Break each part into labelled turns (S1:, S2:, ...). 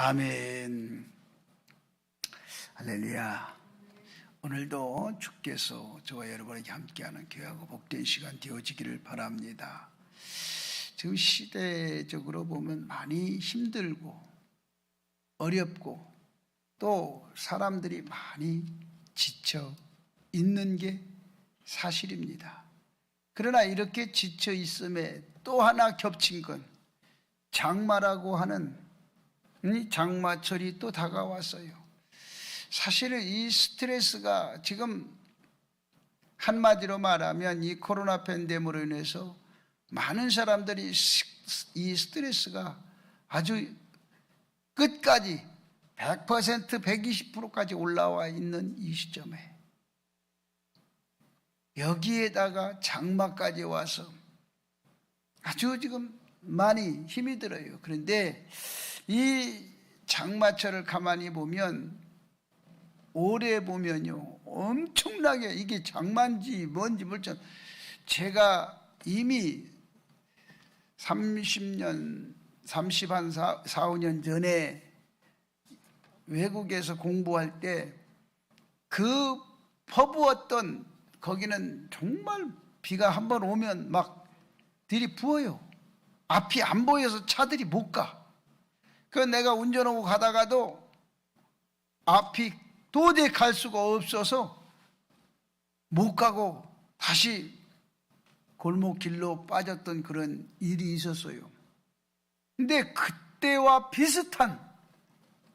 S1: 아멘. 할렐루야. 오늘도 주께서 저와 여러분에게 함께하는 귀하고 복된 시간 되어지기를 바랍니다. 지금 시대적으로 보면 많이 힘들고 어렵고 또 사람들이 많이 지쳐 있는 게 사실입니다. 그러나 이렇게 지쳐 있음에 또 하나 겹친 건 장마라고 하는 장마철이 또 다가왔어요. 사실은 이 스트레스가 지금 한마디로 말하면 이 코로나 팬데믹으로 인해서 많은 사람들이 이 스트레스가 아주 끝까지 100%, 120%까지 올라와 있는 이 시점에 여기에다가 장마까지 와서 아주 지금 많이 힘이 들어요. 그런데 이 장마철을 가만히 보면 올해 보면요 엄청나게 이게 장마인지 뭔지 물론 제가 이미 30년 4, 5년 전에 외국에서 공부할 때 그 퍼부었던 거기는 정말 비가 한번 오면 막 들이부어요. 앞이 안 보여서 차들이 못 가. 그래서 내가 운전하고 가다가도 앞이 도저히 갈 수가 없어서 못 가고 다시 골목길로 빠졌던 그런 일이 있었어요. 근데 그때와 비슷한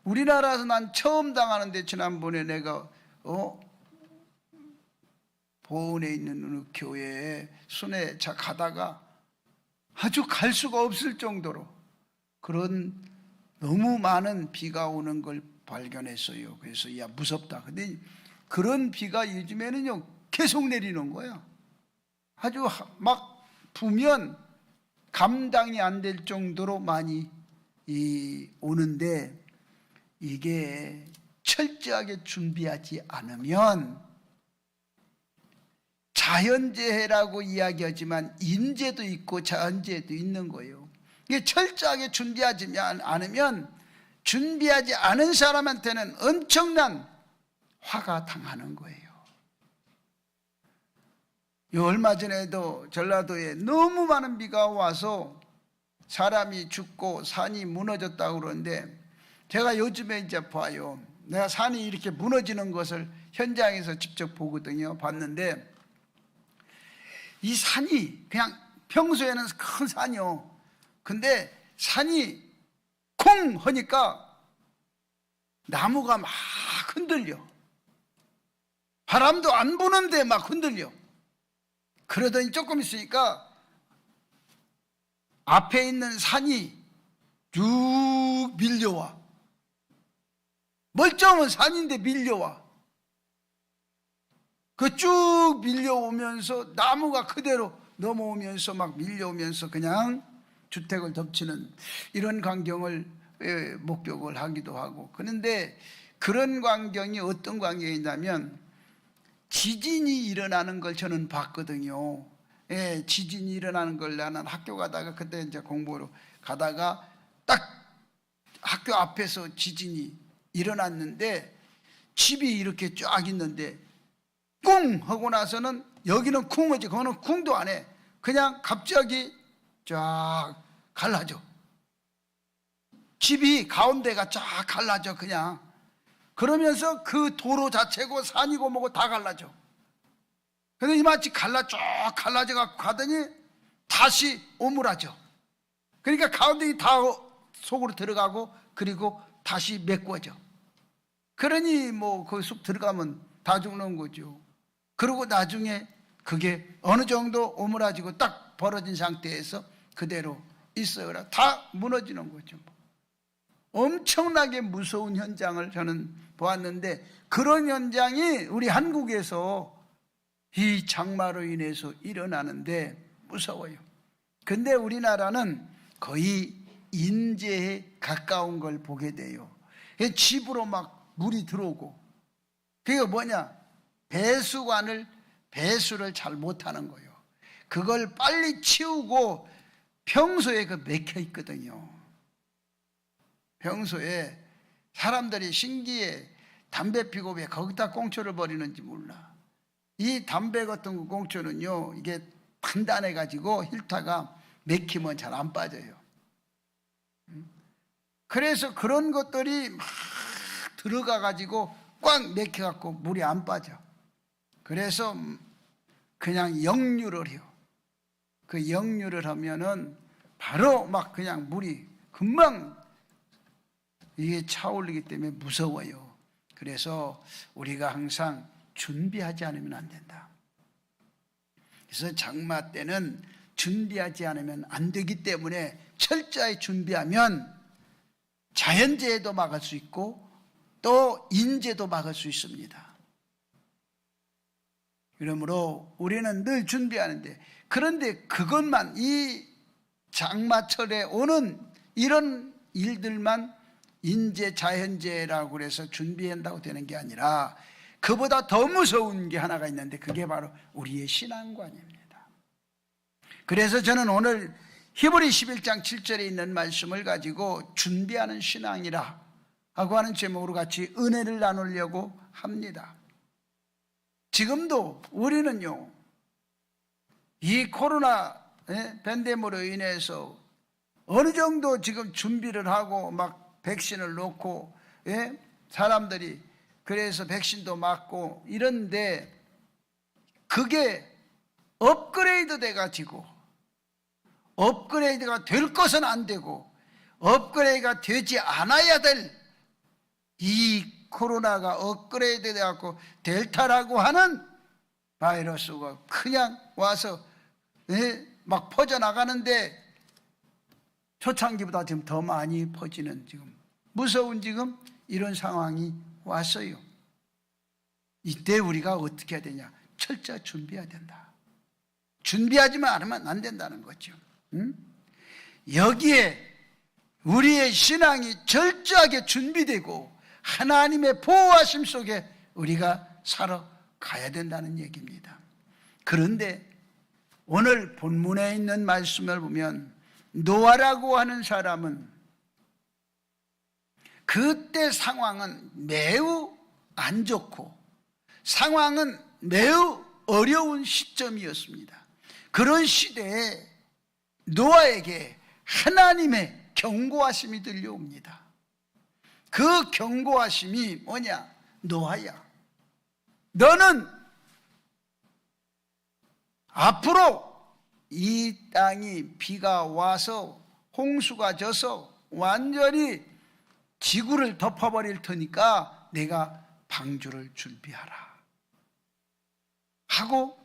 S1: 우리나라에서 난 처음 당하는데 지난번에 내가 보은에 있는 어느 교회에 순회 가다가 아주 갈 수가 없을 정도로 그런 너무 많은 비가 오는 걸 발견했어요. 그래서 야 무섭다. 근데 그런 비가 요즘에는요 계속 내리는 거야. 아주 막 부면 감당이 안 될 정도로 많이 오는데 이게 철저하게 준비하지 않으면 자연재해라고 이야기하지만 인재도 있고 자연재해도 있는 거예요. 이게 철저하게 준비하지 않으면 준비하지 않은 사람한테는 엄청난 화가 당하는 거예요. 얼마 전에도 전라도에 너무 많은 비가 와서 사람이 죽고 산이 무너졌다고 그러는데 제가 요즘에 이제 봐요. 내가 산이 이렇게 무너지는 것을 현장에서 직접 보거든요. 봤는데 이 산이 그냥 평소에는 큰 산이요. 근데 산이 콩 하니까 나무가 막 흔들려. 바람도 안 부는데 막 흔들려. 그러더니 조금 있으니까 앞에 있는 산이 쭉 밀려와. 멀쩡한 산인데 밀려와. 그 쭉 밀려오면서 나무가 그대로 넘어오면서 막 밀려오면서 그냥 주택을 덮치는 이런 광경을 목격을 하기도 하고. 그런데 그런 광경이 어떤 광경이냐면 지진이 일어나는 걸 저는 봤거든요. 지진이 일어나는 걸 나는 학교 가다가 그때 이제 공부로 가다가 딱 학교 앞에서 지진이 일어났는데 집이 이렇게 쫙 있는데 꿍 하고 나서는 여기는 쿵하지 그거는 쿵도 안 해. 그냥 갑자기 쫙 갈라져. 집이 가운데가 쫙 갈라져 그냥. 그러면서 그 도로 자체고 산이고 뭐고 다 갈라져. 그런데 이마치 쫙 갈라져 갖고 가더니 다시 오므라져. 그러니까 가운데 다 속으로 들어가고 그리고 다시 메꿔져. 그러니 뭐 그 숲 들어가면 다 죽는 거죠. 그리고 나중에 그게 어느 정도 오므라지고 딱 벌어진 상태에서 그대로 있어요. 다 무너지는 거죠. 엄청나게 무서운 현장을 저는 보았는데 그런 현장이 우리 한국에서 이 장마로 인해서 일어나는데 무서워요. 근데 우리나라는 거의 인재에 가까운 걸 보게 돼요. 집으로 막 물이 들어오고 그게 뭐냐? 배수를 잘 못하는 거예요. 그걸 빨리 치우고 평소에 그 맥혀 있거든요. 평소에 사람들이 신기해. 담배 피고 왜 거기다 꽁초를 버리는지 몰라. 이 담배 같은 거 꽁초는요, 이게 단단해 가지고 힐타가 맥히면 잘 안 빠져요. 그래서 그런 것들이 막 들어가 가지고 꽉 맥혀 갖고 물이 안 빠져. 그래서 그냥 역류를 해요. 그 역류를 하면은 바로 막 그냥 물이 금방 이게 차올리기 때문에 무서워요. 그래서 우리가 항상 준비하지 않으면 안 된다. 그래서 장마 때는 준비하지 않으면 안 되기 때문에 철저히 준비하면 자연재해도 막을 수 있고 또 인재도 막을 수 있습니다. 그러므로 우리는 늘 준비하는데, 그런데 그것만, 이 장마철에 오는 이런 일들만 인재 자연재해라고 해서 준비한다고 되는 게 아니라 그보다 더 무서운 게 하나가 있는데 그게 바로 우리의 신앙관입니다. 그래서 저는 오늘 히브리 11장 7절에 있는 말씀을 가지고 준비하는 신앙이라 하고 하는 제목으로 같이 은혜를 나누려고 합니다. 지금도 우리는요, 이 코로나 팬데믹으로 인해서 어느 정도 지금 준비를 하고 막 백신을 놓고, 사람들이 그래서 백신도 맞고 이런데 그게 업그레이드 돼가지고 업그레이드가 될 것은 안 되고 업그레이드가 되지 않아야 될 이 코로나가 업그레이드 돼갖고 델타라고 하는 바이러스가 그냥 와서 막 퍼져나가는데 초창기보다 지금 더 많이 퍼지는, 지금 무서운 지금 이런 상황이 왔어요. 이때 우리가 어떻게 해야 되냐? 철저히 준비해야 된다. 준비하지만 않으면 안 된다는 거죠. 여기에 우리의 신앙이 철저하게 준비되고 하나님의 보호하심 속에 우리가 살아가야 된다는 얘기입니다. 그런데 오늘 본문에 있는 말씀을 보면 노아라고 하는 사람은 그때 상황은 매우 안 좋고 상황은 매우 어려운 시점이었습니다. 그런 시대에 노아에게 하나님의 경고하심이 들려옵니다. 그 경고하심이 뭐냐? 노아야, 너는 앞으로 이 땅이 비가 와서 홍수가 져서 완전히 지구를 덮어버릴 테니까 내가 방주를 준비하라 하고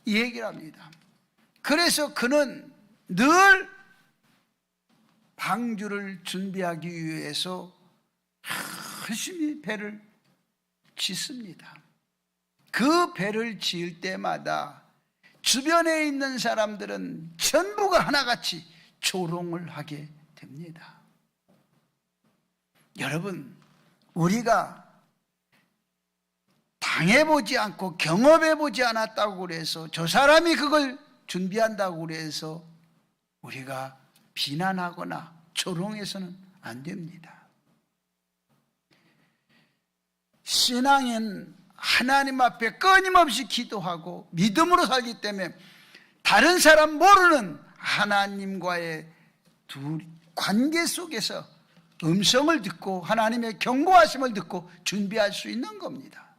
S1: 이 얘기를 합니다. 그래서 그는 늘 방주를 준비하기 위해서 열심히 배를 짓습니다. 그 배를 지을 때마다 주변에 있는 사람들은 전부가 하나같이 조롱을 하게 됩니다. 여러분, 우리가 당해보지 않고 경험해보지 않았다고 그래서 저 사람이 그걸 준비한다고 그래서 우리가 비난하거나 조롱해서는 안 됩니다. 신앙은 하나님 앞에 끊임없이 기도하고 믿음으로 살기 때문에 다른 사람 모르는 하나님과의 관계 속에서 음성을 듣고 하나님의 경고하심을 듣고 준비할 수 있는 겁니다.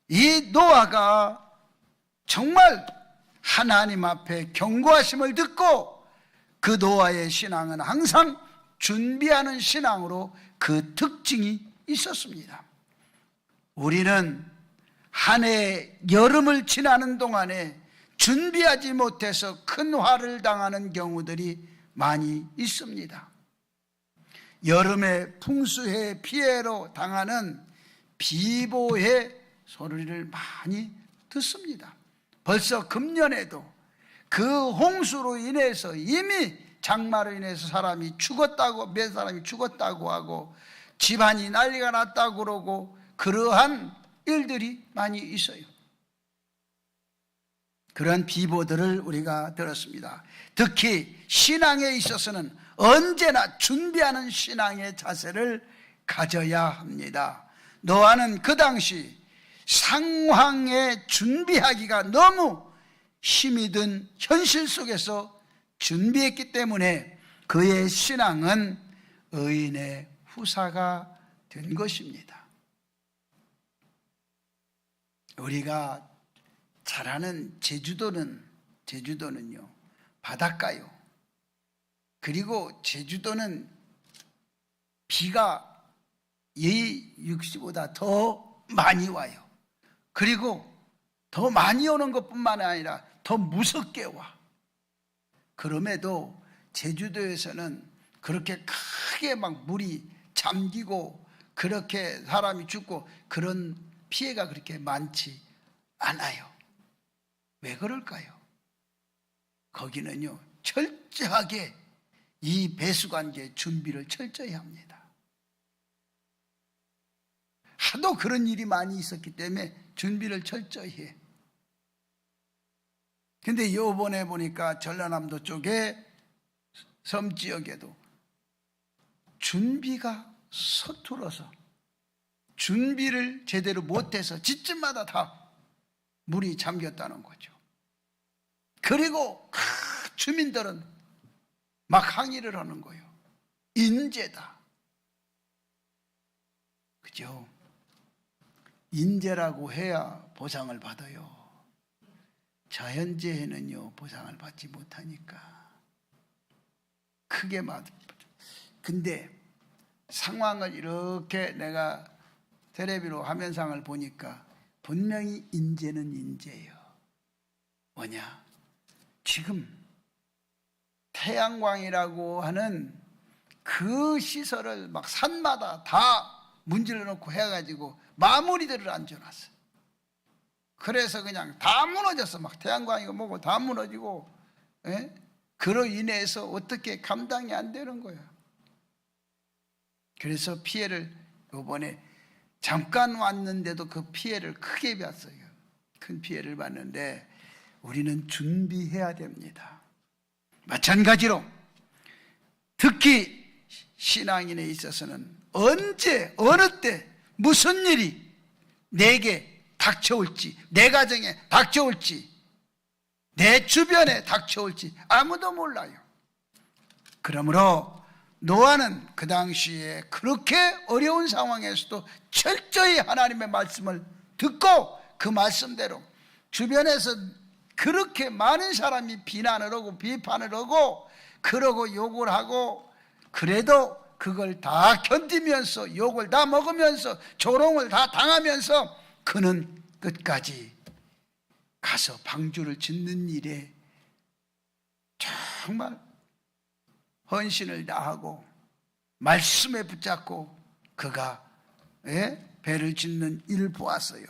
S1: 이 노아가 정말 하나님 앞에 경고하심을 듣고 그 노아의 신앙은 항상 준비하는 신앙으로 그 특징이 있었습니다. 우리는 한 해 여름을 지나는 동안에 준비하지 못해서 큰 화를 당하는 경우들이 많이 있습니다. 여름에 풍수해 피해로 당하는 비보의 소리를 많이 듣습니다. 벌써 금년에도 그 홍수로 인해서 이미 장마로 인해서 사람이 죽었다고, 몇 사람이 죽었다고 하고 집안이 난리가 났다고 그러고 그러한 일들이 많이 있어요. 그런 비보들을 우리가 들었습니다. 특히 신앙에 있어서는 언제나 준비하는 신앙의 자세를 가져야 합니다. 노아는 그 당시 상황에 준비하기가 너무 힘이 든 현실 속에서 준비했기 때문에 그의 신앙은 의인의 후사가 된 것입니다. 우리가 잘 아는 제주도는요 바닷가요. 그리고 제주도는 비가 예의60보다 더 많이 와요. 그리고 더 많이 오는 것뿐만 아니라 더 무섭게 와. 그럼에도 제주도에서는 그렇게 크게 막 물이 잠기고 그렇게 사람이 죽고 그런 피해가 그렇게 많지 않아요. 왜 그럴까요? 거기는요 철저하게 이 배수관계 준비를 철저히 합니다. 하도 그런 일이 많이 있었기 때문에 준비를 철저히 해. 근데 요번에 보니까 전라남도 쪽에 섬 지역에도 준비가 서툴어서 준비를 제대로 못해서 집집마다 다 물이 잠겼다는 거죠. 그리고 주민들은 막 항의를 하는 거예요. 인재다. 그죠? 인재라고 해야 보상을 받아요. 자연재해는요 보상을 받지 못하니까 크게 맞아. 근데 상황을 이렇게 내가 텔레비로 화면상을 보니까 분명히 인재는 인재예요. 뭐냐? 지금 태양광이라고 하는 그 시설을 막 산마다 다 문질러 놓고 해가지고 마무리들을 안 지어놨어요. 그래서 그냥 다 무너졌어. 막 태양광이고 뭐고 다 무너지고, 예? 그로 인해서 어떻게 감당이 안 되는 거예요. 그래서 피해를 이번에 잠깐 왔는데도 그 피해를 크게 봤어요. 큰 피해를 봤는데 우리는 준비해야 됩니다. 마찬가지로 특히 신앙인에 있어서는 언제 어느 때 무슨 일이 내게 닥쳐올지, 내 가정에 닥쳐올지, 내 주변에 닥쳐올지 아무도 몰라요. 그러므로 노아는 그 당시에 그렇게 어려운 상황에서도 철저히 하나님의 말씀을 듣고 그 말씀대로 주변에서 그렇게 많은 사람이 비난을 하고 비판을 하고 그러고 욕을 하고 그래도 그걸 다 견디면서 욕을 다 먹으면서 조롱을 다 당하면서 그는 끝까지 가서 방주를 짓는 일에 정말 헌신을 다하고 말씀에 붙잡고 그가 배를 짓는 일을 보았어요.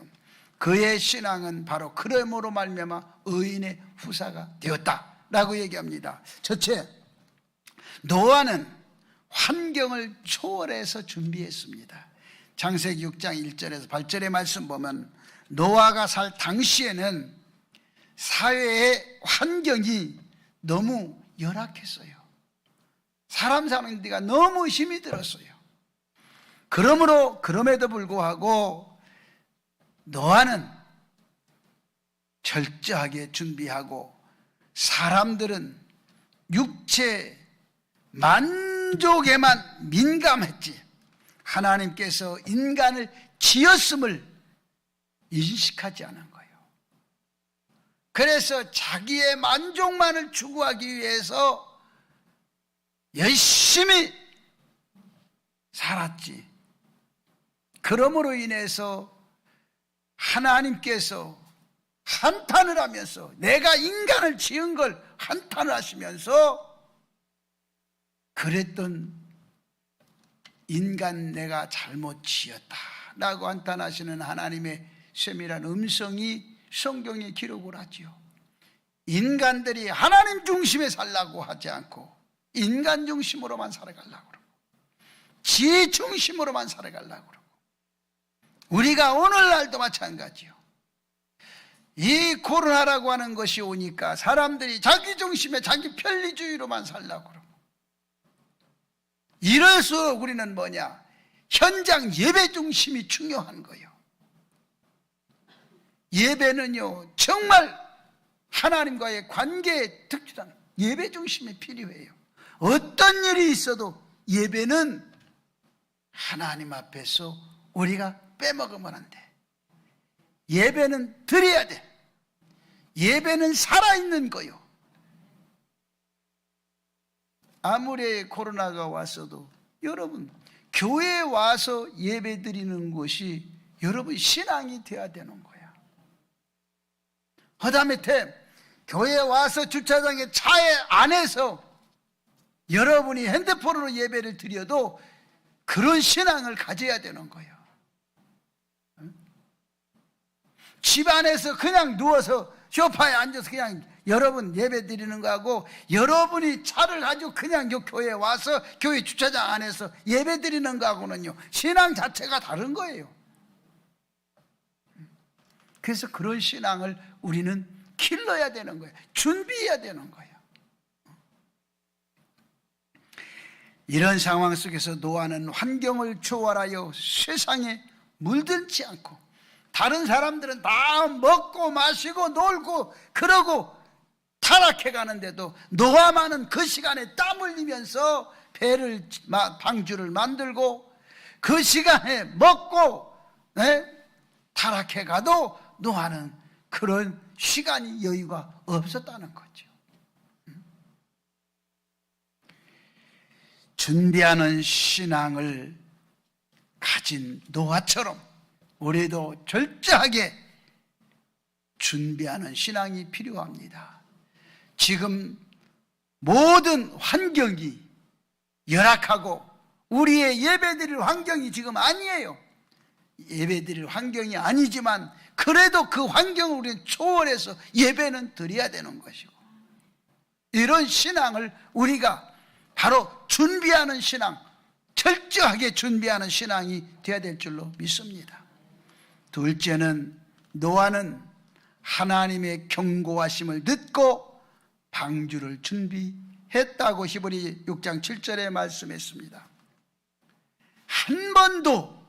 S1: 그의 신앙은 바로 그러므로 말미암아 의인의 후사가 되었다라고 얘기합니다. 첫째, 노아는 환경을 초월해서 준비했습니다. 창세기 6장 1절에서 8절의 말씀 보면 노아가 살 당시에는 사회의 환경이 너무 열악했어요. 사람 사는 데가 너무 힘이 들었어요. 그럼에도 불구하고 노아는 철저하게 준비하고 사람들은 육체 만족에만 민감했지 하나님께서 인간을 지었음을 인식하지 않은 거예요. 그래서 자기의 만족만을 추구하기 위해서 열심히 살았지. 그러므로 인해서 하나님께서 한탄을 하면서 내가 인간을 지은 걸 한탄을 하시면서 그랬던 인간 내가 잘못 지었다 라고 한탄하시는 하나님의 세밀한 음성이 성경에 기록을 하지요. 인간들이 하나님 중심에 살라고 하지 않고 인간 중심으로만 살아가려고 그러고 지 중심으로만 살아가려고 그러고 우리가 오늘날도 마찬가지요. 이 코로나라고 하는 것이 오니까 사람들이 자기 중심에 자기 편리주의로만 살려고 그러고 이럴수록 우리는 뭐냐? 현장 예배 중심이 중요한 거예요. 예배는요, 정말 하나님과의 관계에 특출한 예배 중심이 필요해요. 어떤 일이 있어도 예배는 하나님 앞에서 우리가 빼먹으면 안 돼. 예배는 드려야 돼. 예배는 살아있는 거요. 아무리 코로나가 왔어도 여러분 교회에 와서 예배 드리는 것이 여러분 신앙이 되어야 되는 거야. 허다못해 교회에 와서 주차장에 차에 안에서 여러분이 핸드폰으로 예배를 드려도 그런 신앙을 가져야 되는 거예요. 집 안에서 그냥 누워서 소파에 앉아서 그냥 여러분 예배 드리는 거하고 여러분이 차를 가지고 그냥 교회에 와서 교회 주차장 안에서 예배 드리는 거하고는요 신앙 자체가 다른 거예요. 그래서 그런 신앙을 우리는 길러야 되는 거예요. 준비해야 되는 거예요. 이런 상황 속에서 노아는 환경을 초월하여 세상에 물들지 않고, 다른 사람들은 다 먹고 마시고 놀고 그러고 타락해 가는데도 노아만은 그 시간에 땀 흘리면서 방주를 만들고 그 시간에 먹고 타락해 가도 노아는 그런 시간이 여유가 없었다는 거죠. 준비하는 신앙을 가진 노아처럼 우리도 철저하게 준비하는 신앙이 필요합니다. 지금 모든 환경이 열악하고 우리의 예배드릴 환경이 지금 아니에요. 예배드릴 환경이 아니지만 그래도 그 환경을 우리는 초월해서 예배는 드려야 되는 것이고, 이런 신앙을 우리가 바로 준비하는 신앙, 철저하게 준비하는 신앙이 되어야 될 줄로 믿습니다. 둘째는 노아는 하나님의 경고하심을 듣고 방주를 준비했다고 히브리 6장 7절에 말씀했습니다. 한 번도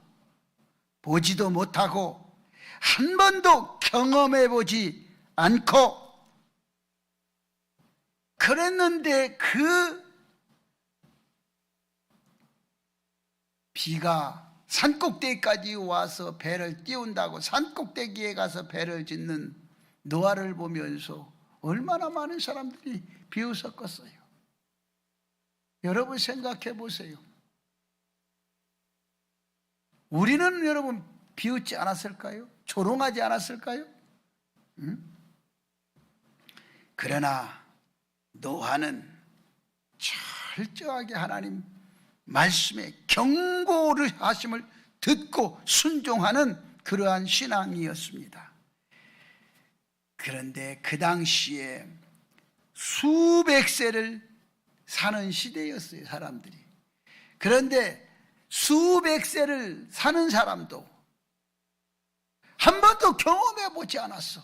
S1: 보지도 못하고 한 번도 경험해 보지 않고 그랬는데 그 비가 산꼭대기까지 와서 배를 띄운다고 산꼭대기에 가서 배를 짓는 노아를 보면서 얼마나 많은 사람들이 비웃었겠어요. 여러분 생각해 보세요. 우리는 여러분 비웃지 않았을까요? 조롱하지 않았을까요? 그러나 노아는 철저하게 하나님 말씀에 경고를 하심을 듣고 순종하는 그러한 신앙이었습니다. 그런데 그 당시에 수백 세를 사는 시대였어요, 사람들이. 그런데 수백 세를 사는 사람도 한 번도 경험해 보지 않았어.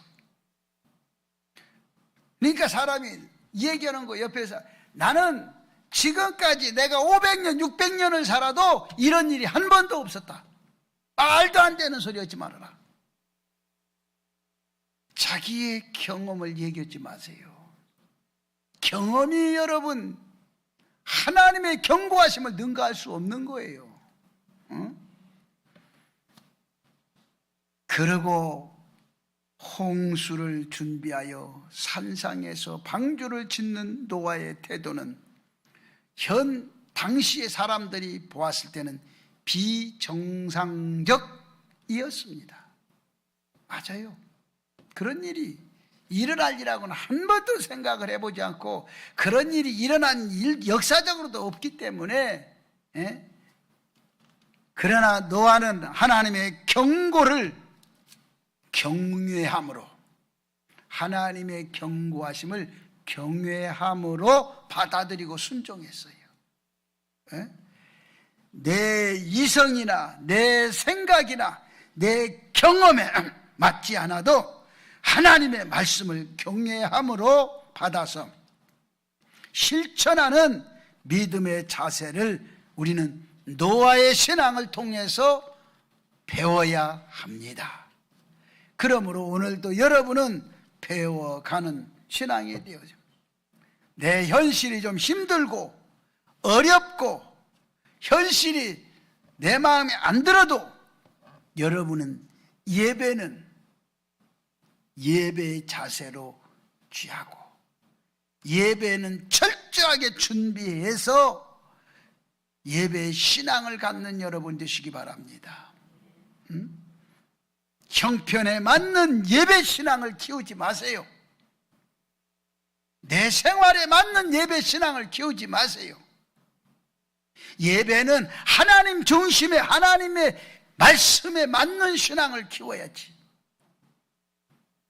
S1: 그러니까 사람이 얘기하는 거 옆에서, 나는 지금까지 내가 500년, 600년을 살아도 이런 일이 한 번도 없었다. 말도 안 되는 소리 하지 말아라. 자기의 경험을 얘기하지 마세요. 경험이 여러분 하나님의 경고하심을 능가할 수 없는 거예요. 응? 그리고 홍수를 준비하여 산상에서 방주를 짓는 노아의 태도는 당시의 사람들이 보았을 때는 비정상적이었습니다. 맞아요. 그런 일이 일어날이라고는 한 번도 생각을 해보지 않고 그런 일이 일어난 역사적으로도 없기 때문에, 그러나 노아는 하나님의 경고를 경외함으로, 하나님의 경고하심을 경외함으로 받아들이고 순종했어요. 내 이성이나 내 생각이나 내 경험에 맞지 않아도 하나님의 말씀을 경외함으로 받아서 실천하는 믿음의 자세를 우리는 노아의 신앙을 통해서 배워야 합니다. 그러므로 오늘도 여러분은 배워가는 신앙이 되어져. 내 현실이 좀 힘들고 어렵고 현실이 내 마음에 안 들어도 여러분은 예배의 자세로 취하고 예배는 철저하게 준비해서 예배의 신앙을 갖는 여러분 되시기 바랍니다. 형편에 맞는 예배 신앙을 키우지 마세요. 내 생활에 맞는 예배 신앙을 키우지 마세요. 예배는 하나님 중심의 하나님의 말씀에 맞는 신앙을 키워야지.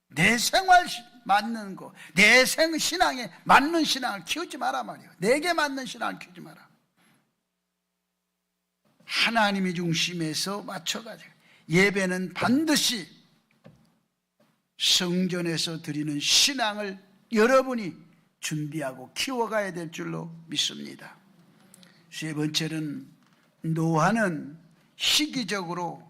S1: 내 생활 맞는 거, 내 신앙에 맞는 신앙을 키우지 마라 말이에요. 내게 맞는 신앙을 키우지 마라. 하나님의 중심에서 맞춰가지고 예배는 반드시 성전에서 드리는 신앙을 여러분이 준비하고 키워가야 될 줄로 믿습니다. 세 번째는 노아는 시기적으로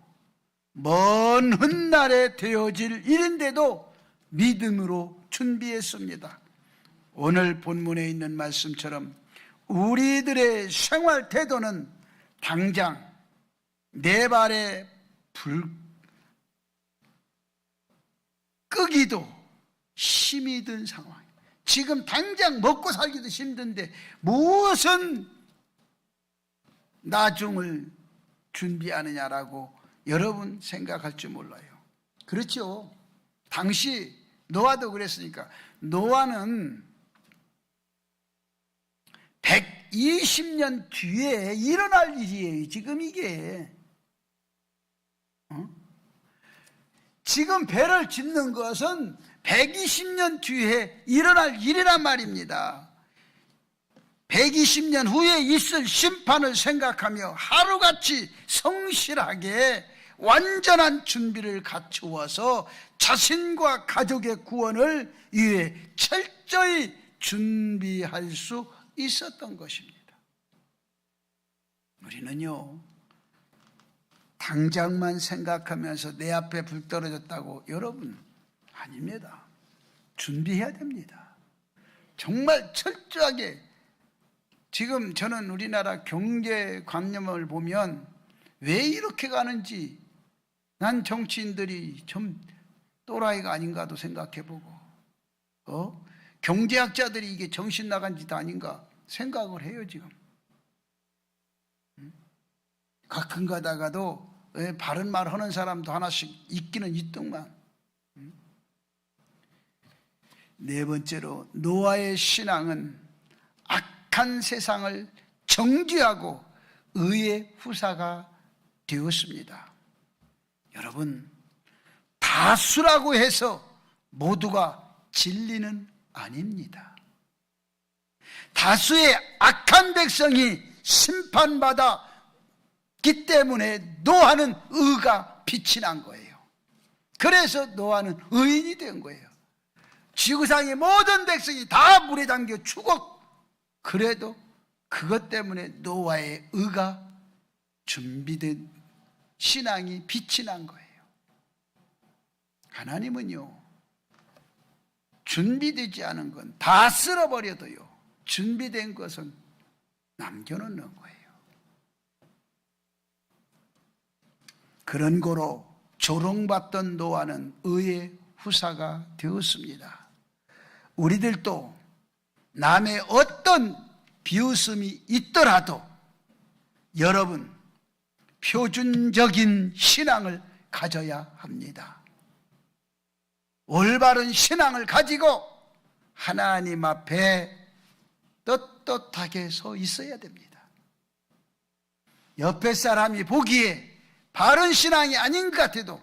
S1: 먼 훗날에 되어질 일인데도 믿음으로 준비했습니다. 오늘 본문에 있는 말씀처럼 우리들의 생활 태도는 당장 내 발에 불 끄기도 힘이 든 상황. 지금 당장 먹고 살기도 힘든데 무엇은 나중을 준비하느냐라고 여러분 생각할 줄 몰라요. 그렇죠. 당시 노아도 그랬으니까. 노아는 120년 뒤에 일어날 일이에요. 지금 이게 지금 배를 짓는 것은 120년 뒤에 일어날 일이란 말입니다. 120년 후에 있을 심판을 생각하며 하루같이 성실하게 완전한 준비를 갖추어서 자신과 가족의 구원을 위해 철저히 준비할 수 있었던 것입니다. 우리는요, 당장만 생각하면서 내 앞에 불 떨어졌다고, 여러분, 아닙니다. 준비해야 됩니다. 정말 철저하게. 지금 저는 우리나라 경제관념을 보면 왜 이렇게 가는지 난 정치인들이 좀 또라이가 아닌가도 생각해보고 경제학자들이 이게 정신 나간 짓 아닌가 생각을 해요. 지금 가끔 가다가도 바른 말 하는 사람도 하나씩 있기는 있더만. 네 번째로 노아의 신앙은 악한 세상을 정죄하고 의의 후사가 되었습니다. 여러분, 다수라고 해서 모두가 진리는 아닙니다. 다수의 악한 백성이 심판받았기 때문에 노아는 의가 빛이 난 거예요. 그래서 노아는 의인이 된 거예요. 지구상의 모든 백성이 다 물에 잠겨 죽었고, 그래도 그것 때문에 노아의 의가 준비된 신앙이 빛이 난 거예요. 하나님은요, 준비되지 않은 건 다 쓸어버려도요, 준비된 것은 남겨놓는 거예요. 그런 거로 조롱받던 노아는 의의 후사가 되었습니다. 우리들도 남의 어떤 비웃음이 있더라도 여러분, 표준적인 신앙을 가져야 합니다. 올바른 신앙을 가지고 하나님 앞에 떳떳하게 서 있어야 됩니다. 옆에 사람이 보기에 바른 신앙이 아닌 것 같아도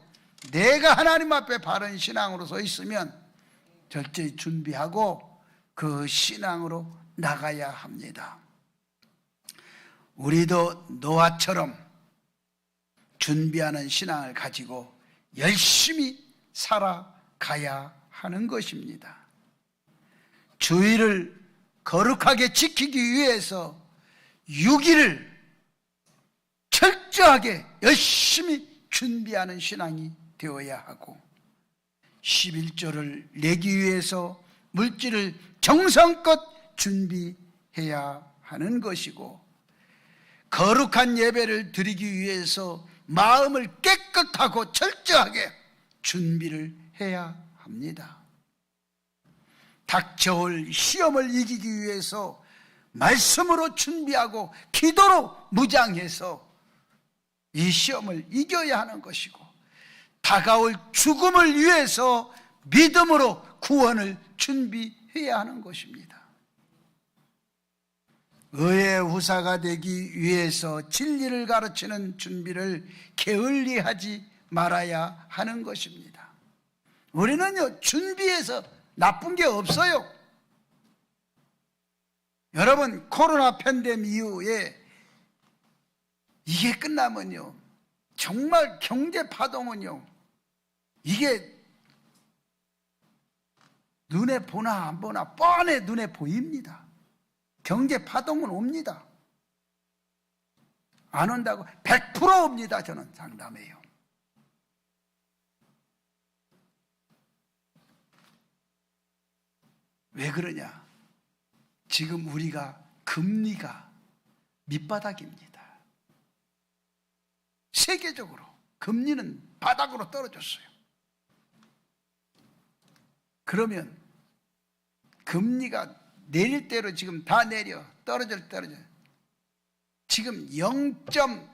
S1: 내가 하나님 앞에 바른 신앙으로 서 있으면 철저히 준비하고 그 신앙으로 나가야 합니다. 우리도 노아처럼 준비하는 신앙을 가지고 열심히 살아가야 하는 것입니다. 주의를 거룩하게 지키기 위해서 6일을 철저하게 열심히 준비하는 신앙이 되어야 하고, 11조를 내기 위해서 물질을 정성껏 준비해야 하는 것이고, 거룩한 예배를 드리기 위해서 마음을 깨끗하고 철저하게 준비를 해야 합니다. 닥쳐올 시험을 이기기 위해서 말씀으로 준비하고 기도로 무장해서 이 시험을 이겨야 하는 것이고, 다가올 죽음을 위해서 믿음으로 구원을 준비해야 하는 것입니다. 의의 후사가 되기 위해서 진리를 가르치는 준비를 게을리하지 말아야 하는 것입니다. 우리는요, 준비해서 나쁜 게 없어요. 여러분, 코로나 팬데믹 이후에 이게 끝나면요, 정말 경제 파동은요, 이게 눈에 보나 안 보나 뻔히 눈에 보입니다. 경제 파동은 옵니다. 안 온다고 100% 옵니다. 저는 장담해요. 왜 그러냐? 지금 우리가 금리가 밑바닥입니다. 세계적으로 금리는 바닥으로 떨어졌어요. 그러면 금리가 내릴 대로 지금 다 내려, 떨어져. 지금 금리가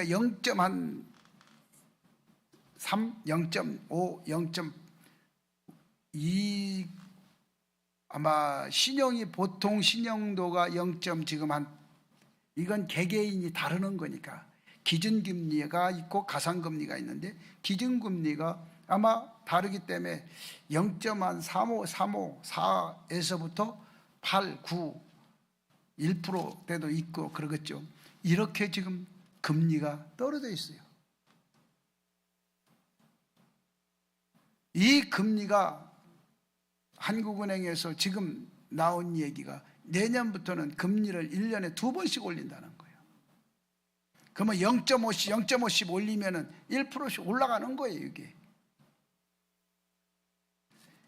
S1: 0.3, 0.5, 0.2, 아마 신용이 보통 신용도가 0. 지금 이건 개개인이 다루는 거니까 기준금리가 있고 가상금리가 있는데, 기준금리가 아마 다르기 때문에 0.35, 4에서부터 8, 9, 1%대도 있고 그러겠죠. 이렇게 지금 금리가 떨어져 있어요. 이 금리가 한국은행에서 지금 나온 얘기가 내년부터는 금리를 1년에 2번씩 올린다는 거예요. 그러면 0.5씩 올리면은 1%씩 올라가는 거예요, 이게.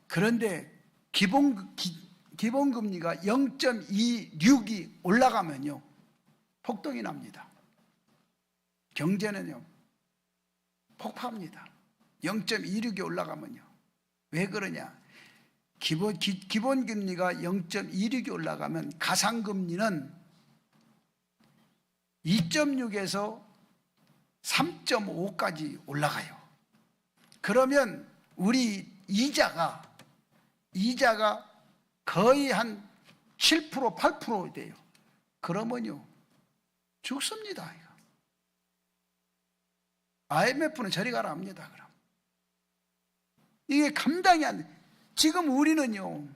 S1: 그런데 기본금리가 0.26이 올라가면요, 폭동이 납니다. 경제는요, 폭파합니다. 0.26이 올라가면요. 왜 그러냐? 기본금리가 0.26이 올라가면 가상금리는 2.6에서 3.5까지 올라가요. 그러면 우리 이자가 거의 한 7%, 8% 돼요. 그러면요, 죽습니다. IMF는 저리 가라 합니다. 그럼 이게 감당이 안 돼. 지금 우리는요,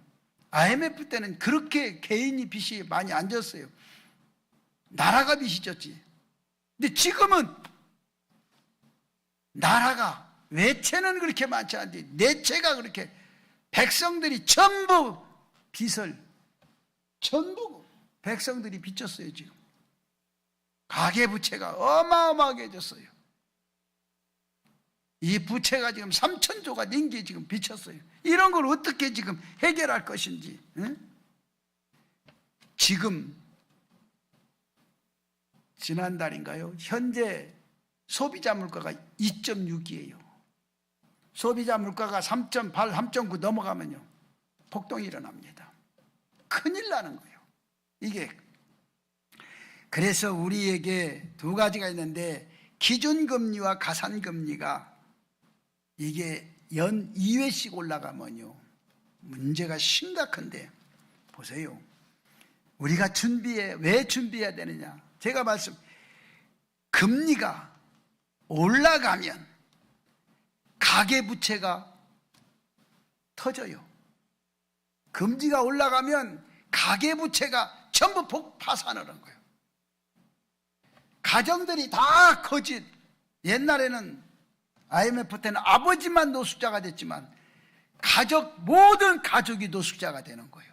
S1: IMF 때는 그렇게 개인이 빚이 많이 안 졌어요. 나라가 빚이 졌지. 근데 지금은 나라가 외채는 그렇게 많지 않은데 내채가 그렇게, 백성들이 전부 백성들이 빚졌어요. 지금 가계부채가 어마어마하게 졌어요. 이 부채가 지금 3,000조가 넘게 지금 빚혔어요. 이런 걸 어떻게 지금 해결할 것인지. 응? 지금 지난달인가요? 현재 소비자 물가가 2.6이에요. 소비자 물가가 3.8, 3.9 넘어가면요, 폭동이 일어납니다. 큰일 나는 거예요. 이게 그래서 우리에게 두 가지가 있는데, 기준금리와 가산금리가 이게 연 2회씩 올라가면요, 문제가 심각한데, 보세요. 우리가 왜 준비해야 되느냐? 제가 금리가 올라가면 가계부채가 터져요. 금리가 올라가면 가계부채가 전부 파산을 한 거예요. 가정들이 다 거짓. 옛날에는 IMF 때는 아버지만 노숙자가 됐지만 모든 가족이 노숙자가 되는 거예요.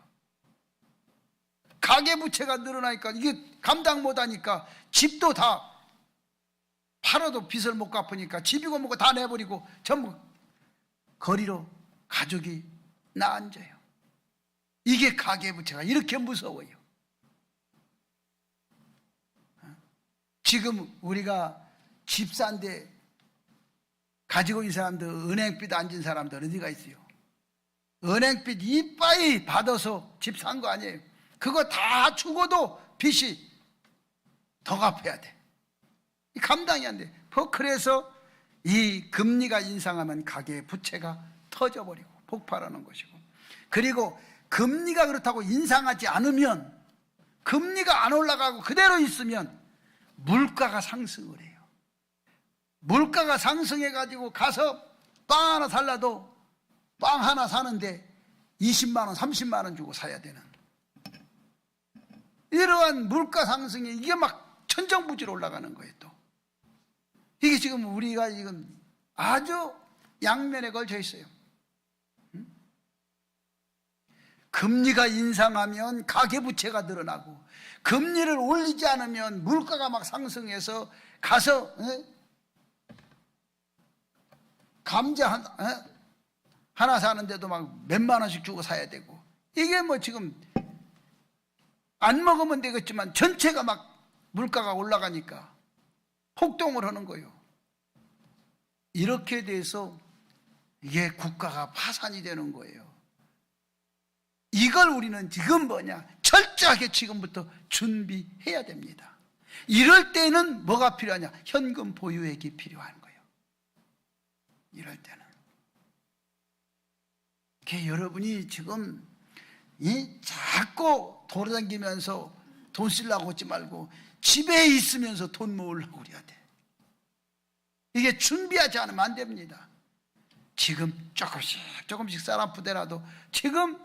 S1: 가계부채가 늘어나니까 이게 감당 못하니까 집도 다 팔아도 빚을 못 갚으니까 집이고 뭐고 다 내버리고 전부 거리로 가족이 나앉아요. 이게 가계부채가 이렇게 무서워요. 지금 우리가 집 산데 가지고 있는 사람들, 은행빚 앉은 사람들 어디가 있어요? 은행빚 이빠이 받아서 집 산 거 아니에요. 그거 다 죽어도 빚이 더 갚아야 돼. 감당이 안 돼. 그래서 이 금리가 인상하면 가계 부채가 터져버리고 폭발하는 것이고, 그리고 금리가 그렇다고 인상하지 않으면, 금리가 안 올라가고 그대로 있으면 물가가 상승을 해요. 물가가 상승해가지고 가서 빵 하나 살라도 빵 하나 사는데 20만 원, 30만 원 주고 사야 되는, 이러한 물가 상승이 이게 막 천정부지로 올라가는 거예요. 또 이게 지금 우리가 지금 아주 양면에 걸쳐 있어요. 금리가 인상하면 가계부채가 늘어나고, 금리를 올리지 않으면 물가가 막 상승해서 가서 감자 하나 사는데도 막 몇만 원씩 주고 사야 되고, 이게 뭐 지금 안 먹으면 되겠지만 전체가 막 물가가 올라가니까 폭동을 하는 거예요. 이렇게 돼서 이게 국가가 파산이 되는 거예요. 이걸 우리는 지금 뭐냐, 철저하게 지금부터 준비해야 됩니다. 이럴 때는 뭐가 필요하냐? 현금 보유액이 필요한 거예요. 이럴 때는 여러분이 지금 자꾸 돌아다니면서 돈 쓰려고 하지 말고 집에 있으면서 돈 모으려고 그래야 돼. 이게 준비하지 않으면 안 됩니다. 지금 조금씩 쌀 한 푸대라도 지금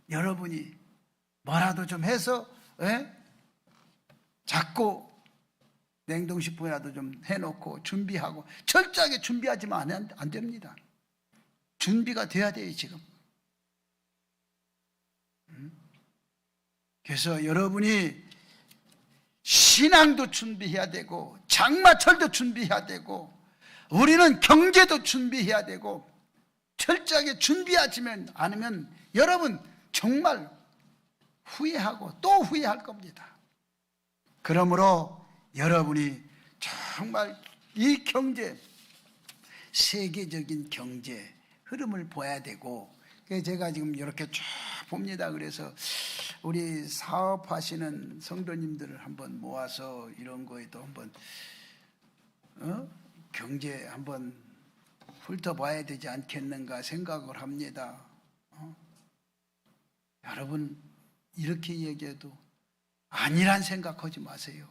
S1: 여러분이 뭐라도 좀 해서 자꾸 냉동식품이라도 좀 해놓고 준비하고, 철저하게 준비하지만 안 됩니다. 준비가 돼야 돼요 지금. 그래서 여러분이 신앙도 준비해야 되고, 장마철도 준비해야 되고, 우리는 경제도 준비해야 되고, 철저하게 준비하지 않으면 여러분 정말 후회하고 또 후회할 겁니다. 그러므로 여러분이 정말 이 경제, 세계적인 경제 흐름을 봐야 되고, 제가 지금 이렇게 쭉 봅니다. 그래서 우리 사업하시는 성도님들을 한번 모아서 이런 거에도 한번 경제 한번 훑어봐야 되지 않겠는가 생각을 합니다. 여러분 이렇게 얘기해도 아니란 생각하지 마세요.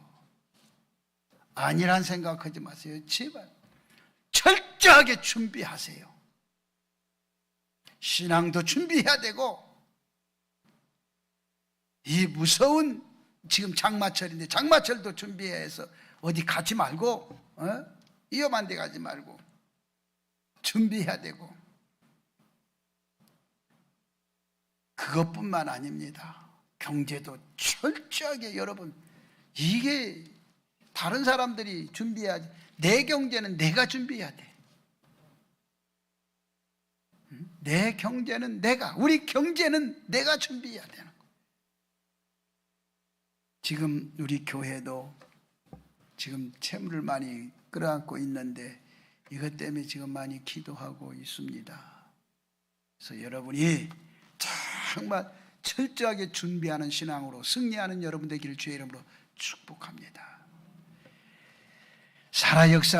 S1: 아니란 생각하지 마세요. 제발 철저하게 준비하세요. 신앙도 준비해야 되고, 이 무서운 지금 장마철인데 장마철도 준비해서 어디 가지 말고, 위험한 데 가지 말고 준비해야 되고, 그것뿐만 아닙니다. 경제도 철저하게 여러분, 이게 다른 사람들이 준비해야지, 내 경제는 내가 준비해야 돼. 내 경제는 우리 경제는 내가 준비해야 되는 거예요. 지금 우리 교회도 지금 채무를 많이 끌어안고 있는데 이것 때문에 지금 많이 기도하고 있습니다. 그래서 여러분이 정말 철저하게 준비하는 신앙으로 승리하는 여러분 되기를 주의 이름으로 축복합니다. 살아 역사